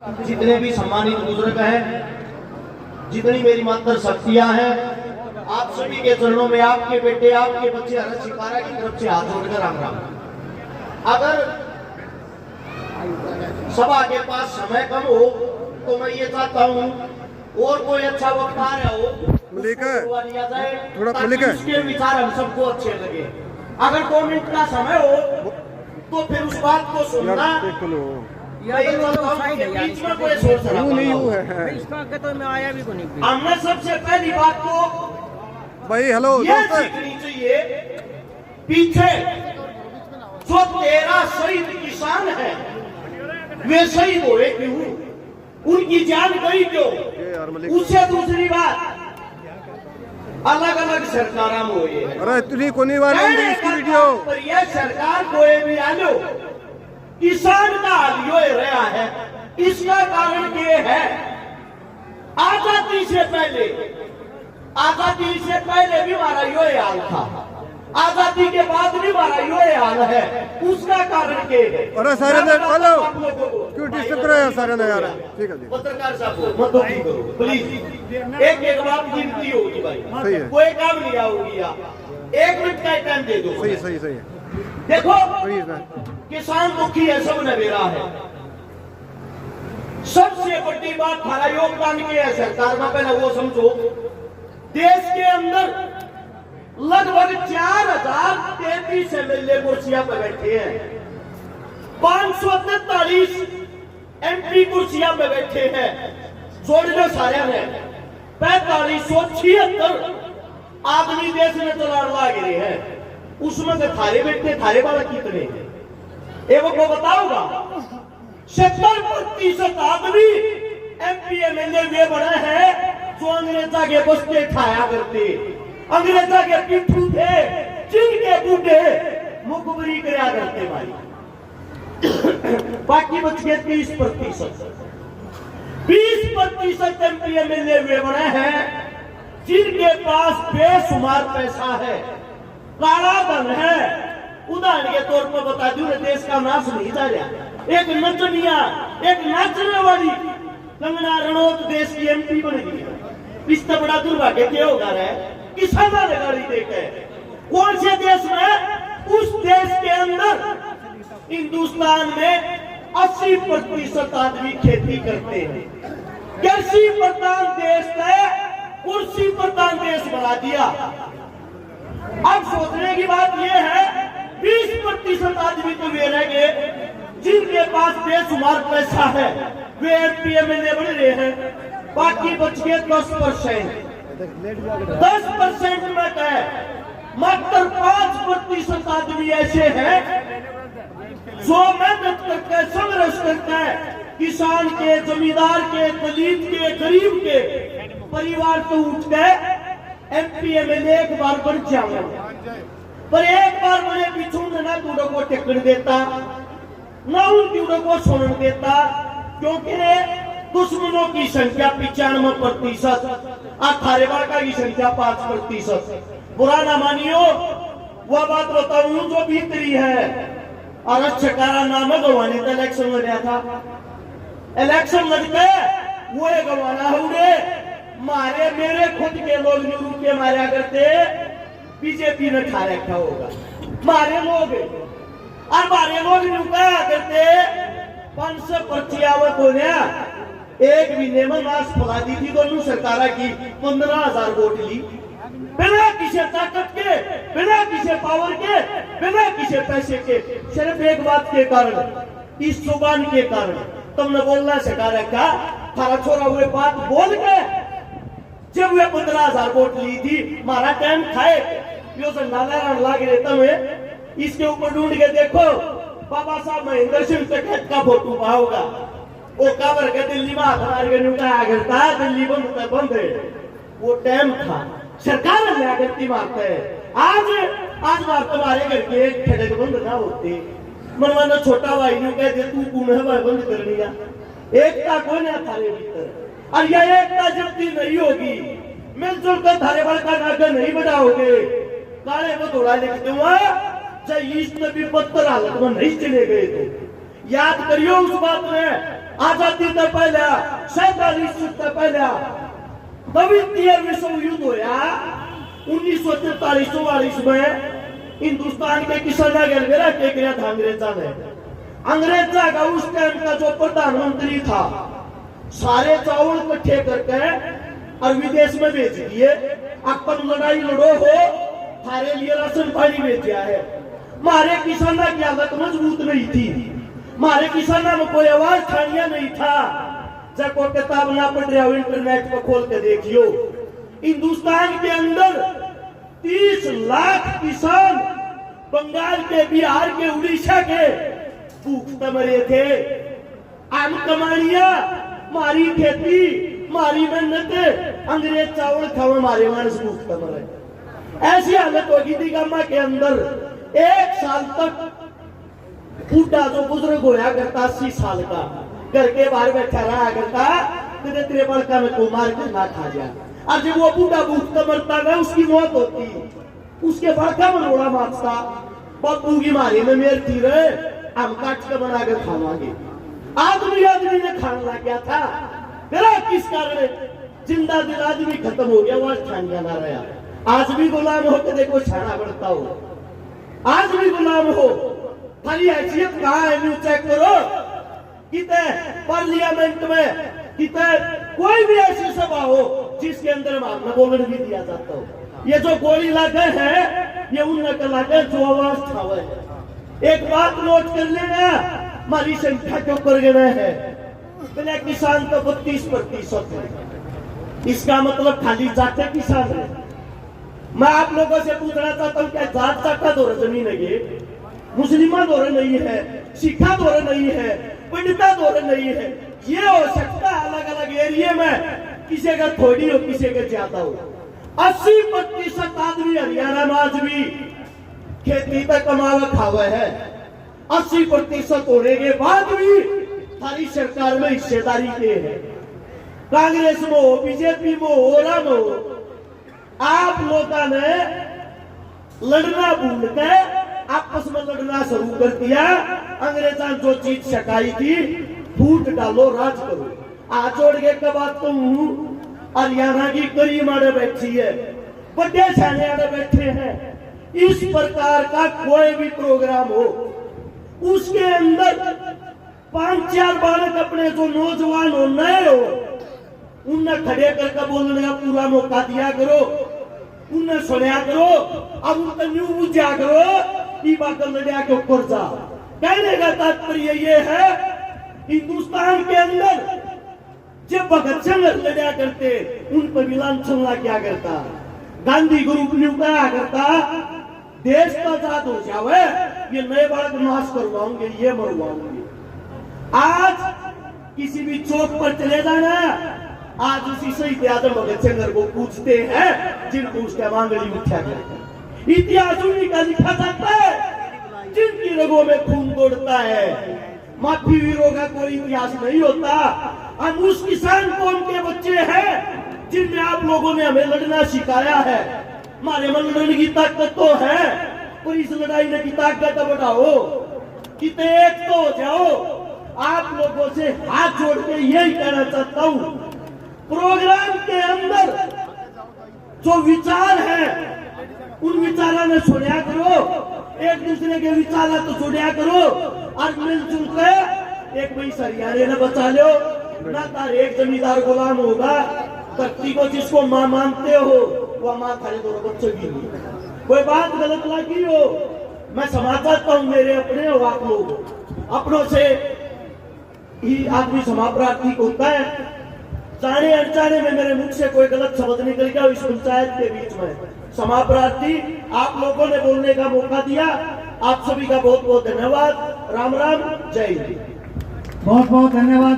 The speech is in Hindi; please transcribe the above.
जितने भी सम्मानित बुजुर्ग हैं, जितनी मेरी मातर शक्तियां हैं, आप सभी के चरणों में आपके बेटे, आपके बच्चे हरत शिकारा की तरफ से हाथ जोड़कर राम राम। अगर सभा के पास समय कम हो तो मैं ये चाहता हूँ और कोई अच्छा वक्त आ रहा हो थोड़ा खुले उसके विचार हम सबको अच्छे लगे। अगर 2 मिनट का समय हो तो फिर उस बात को सुनना। बीच में कोई सोच तो मैं आया भी नहीं। हमने सबसे पहली बात को भाई हेलो ये सीखनी चाहिए, पीछे जो 13 शहीद किसान है वे शहीद हुए क्यों, उनकी जान गई क्यों। उससे दूसरी बात, अलग अलग सरकार हुए, अरे इतनी कोनी वाली इसकी वीडियो पर यह सरकार कोई भी आलो किसान का हाल यो रहा है। इसका कारण ये है, आजादी से पहले भी हमारा यो हाल था, आजादी के बाद भी हमारा यो हाल है। उसका कारण क्या है? अरे सारे ने हेलो क्यों डिस्टर्ब कर रहे हैं सारे ने यार। ठीक है जी, पत्रकार साहब मत दुखी करो प्लीज, एक बात गिनती होगी भाई, सही है, कोई काम नहीं होगी, 1 मिनट का टाइम दे दो। सही है देखो सही है। किसान दुखी है, सब नवेरा है। सबसे बड़ी बात हमारा योगदान क्या है सरकार में, पहले वो समझो। देश के अंदर लगभग 4033 एमएलए कुर्सियां पर बैठे हैं, 543 एमपी कुर्सियां पर बैठे हैं, जोड़ लो सारे में 4576 आदमी देश में चला गिरे हैं। उसमें से थारे बेटे थारे वाला कितने हैं एवं को बताऊंगा। 70% आदमी एमपी एमएलए वे बने हैं जो अंग्रेजा के बस्ते खाया करते, अंग्रेजा के पिट्ठू थे, जिनके बूढ़े मुखबरी कराया करते भाई। बाकी बच गए 30%। 20% एमपी एमएलए वे बने हैं जिनके पास बेशुमार पैसा है, काला धन है। उदाहरण के तौर पर बता दूं, देश का नाश नहीं जा रहा। एक नचनिया, एक नाचने वाली कंगना रनौत देश की एमपी बन गई है। इससे बड़ा दुर्भाग्य क्या होगा रे? किसाना ने गाड़ी देके कौन से देश में? उस देश के अंदर हिंदुस्तान में 80% आदमी खेती करते हैं। कृषि प्रधान देश है, कुर्सी प्रधान देश बना दिया। अब सोचने की बात यह है, 20% आदमी तो वे रह गए जिनके पास बेशुमार पैसा है, वे एमपी एमएलए बन रहे हैं। बाकी बच गए 10%। 10% में क्या, मात्र 5% आदमी ऐसे हैं जो मेहनत करके संघर्ष करते हैं, किसान के, जमींदार के, दलित के, गरीब के परिवार से उठ गए एमपी एमएलए एक बार बन जाओ, पर एक बार बने पीछू ना टूडो को टिकट देता, ना उन टूडो को सुन देता, क्योंकि दुश्मनों की संख्या 95% और थारेवाड़ा की संख्या 5%। बुरा ना मानियो, वह बात बताऊं जो भीतरी है। और छकारा नाम है गवाने का इलेक्शन लड़ा था, इलेक्शन लड़के वो गवाना हुए मारे, मेरे खुद के लोग यूरोप के मारा करते, बीजेपी ने खा रखा होगा मारे लोग, और मारे लोग नुकाया करते 500 पर्ची आवत हो गया। एक महीने में नाश फैला दी थी दोनों सरकारा की, 15,000 वोट ली, बिना किसी ताकत के, बिना किसी पावर के, बिना किसी पैसे के, सिर्फ एक बात के कारण, इस जुबान के कारण। तुमने बोलना सिखा रखा, थारा छोरा हुए बात बोल के जब वे 15,000 वोट ली थी, मारा टाइम खाए यो से नारायण लाग रहता में। इसके ऊपर ढूंढ के देखो, बाबा साहब महेंद्र सिंह टिकैत का फोटो पाओगा। वो काबर के दिल्ली में हाथ मार के नुका करता, दिल्ली बंद है, वो टाइम था। सरकार ने आगती मारते है, आज बार तुम्हारे घर के ठेके बंद ना होते, मनमाना छोटा भाई ने कह दे तू कौन है भाई बंद कर लिया। एकता कोई ना थारे भीतर, और यह एकता जब भी नहीं होगी, मिलजुल कर थारे बल का नागा नहीं बढ़ाओगे, काले को थोड़ा लिखते हुआ चाहे ईस्ट में भी 72 हालत में नहीं चले गए तो याद करियो उस बात में। आजादी तो पहले 47 से पहले द्वितीय विश्व युद्ध होया 1943-44 में हिंदुस्तान के किसान गलगरा के गया था अंग्रेजा का उस टाइम का जो प्रधानमंत्री था सारे चावल इकट्ठे करके और विदेश में बेच दिए। अपन लड़ाई लड़ो हो थारे लिए राशन पानी बेचा है। मारे किसाना की हालत मजबूत नहीं थी, मारे किसाना में कोई आवाज ठानिया नहीं था। जब को किताब ना पढ़ रहा हो इंटरनेट पर खोल के देखियो, हिंदुस्तान के अंदर 30 लाख किसान बंगाल के, बिहार के, उड़ीसा के भूख मरे थे। आम कमानिया, मारी खेती, मारी मेहनत, अंग्रेज चावल खाओ मारे मानस भूख मरे। ऐसी हालत होगी थी गामा के अंदर। 1 साल तक बूढ़ा जो बुजुर्ग होया करता 80 साल का घर के बाहर बैठा रहा करता, तेरे बड़का में को मार के ना खा जाए। और जब वो बूढ़ा भूख मरता ना उसकी मौत होती, उसके बड़का में रोड़ा मारता, बब्बू की मारी में मेर थी रहे हम काट के बना के खावांगे। आदमी ने खाना क्या था मेरा किस कारण जिंदा दिल आदमी खत्म हो गया, वो छान जाना रहा। आज भी गुलाम हो के देखो छाना पड़ता हो, आज भी गुलाम हो। खाली हैसियत कहाँ है न्यू चेक करो। कितने पार्लियामेंट में कितने कोई भी ऐसी सभा हो जिसके अंदर हम बोलने भी दिया जाता हो। ये जो गोली लागे है ये उन लागे जो आवाज उठावे। एक बात नोट कर लेना, हमारी संख्या के ऊपर गए है पहले किसान तो 32% है। इसका मतलब खाली जाते किसान है। मैं आप लोगों से पूछना चाहता हूँ क्या जात का दौर जमीन है, मुस्लिमा दौर नहीं है, सिखा दौर नहीं है, पंडिता दौर नहीं है। ये हो सकता है अलग अलग एरिया में किसी का थोड़ी हो किसी का ज्यादा हो। 80% आदमी हरियाणा में आज भी खेती पे कमावा खावे है। 80% होने के बाद भी सारी सरकार में हिस्सेदारी के है। कांग्रेस में हो, बीजेपी में हो, राम हो, आप लोगों ने लड़ना भूल के आपस में लड़ना शुरू कर दिया। अंग्रेजा जो चीज सकाई थी फूट डालो राज करो। आज जोड़ के के बात तो हरियाणा की करी मारे बैठी है, बड़े छाने बैठे हैं। इस प्रकार का कोई भी प्रोग्राम हो उसके अंदर 5-4 बालक अपने जो नौजवान हो नए हो उन्हें खड़े करके बोलने का पूरा मौका दिया करो, उन्हें सुना करो। अब उनका न्यू बुझा करो कि बात लड़िया के ऊपर जा। कहने का तात्पर्य ये है हिंदुस्तान के अंदर जब भगत सिंह लड़ा करते उन पर मिलान चलना क्या करता, गांधी ग्रुप ने क्या करता, देश का आजाद हो जावे ये नए बालक नाश करवाओगे, ये मरवाओगे। आज किसी भी चौक पर चले जाना, आज उसी शहीद आजम भगत सिंह को पूछते हैं जिनको उसका मांगली उठा करता। इतिहास उन्हीं का लिखा जाता है जिनकी रगों में खून दौड़ता है। माफी वीरों का कोई इतिहास नहीं होता। हम उस किसान कौम के बच्चे हैं जिनमें आप लोगों ने हमें लड़ना सिखाया है। हमारे में लड़ने की ताकत तो है, पर इस लड़ाई में की ताकत बढ़ाओ, कितने एक तो हो जाओ। आप लोगों से हाथ जोड़ के यही कहना चाहता हूँ, प्रोग्राम के अंदर जो विचार है उन विचारों में सुना करो, एक दूसरे के विचार तो सुना करो और मिलजुल के एक भाई सरियारे न बचा लो ना। तार एक जमींदार गुलाम होगा, धरती को जिसको मां मानते हो वो मां थारे दोनों बच्चों की नहीं। कोई बात गलत लगी हो मैं समझ चाहता हूँ, मेरे अपने हो आप लोग अपनों से ही आदमी क्षमा प्रार्थी होता है। जाने अनजाने में मेरे मुख से कोई गलत शब्द निकल गया इस पंचायत के बीच में, क्षमा प्रार्थी। आप लोगों ने बोलने का मौका दिया, आप सभी का बहुत बहुत धन्यवाद। राम राम, जय हिंद। बहुत बहुत धन्यवाद।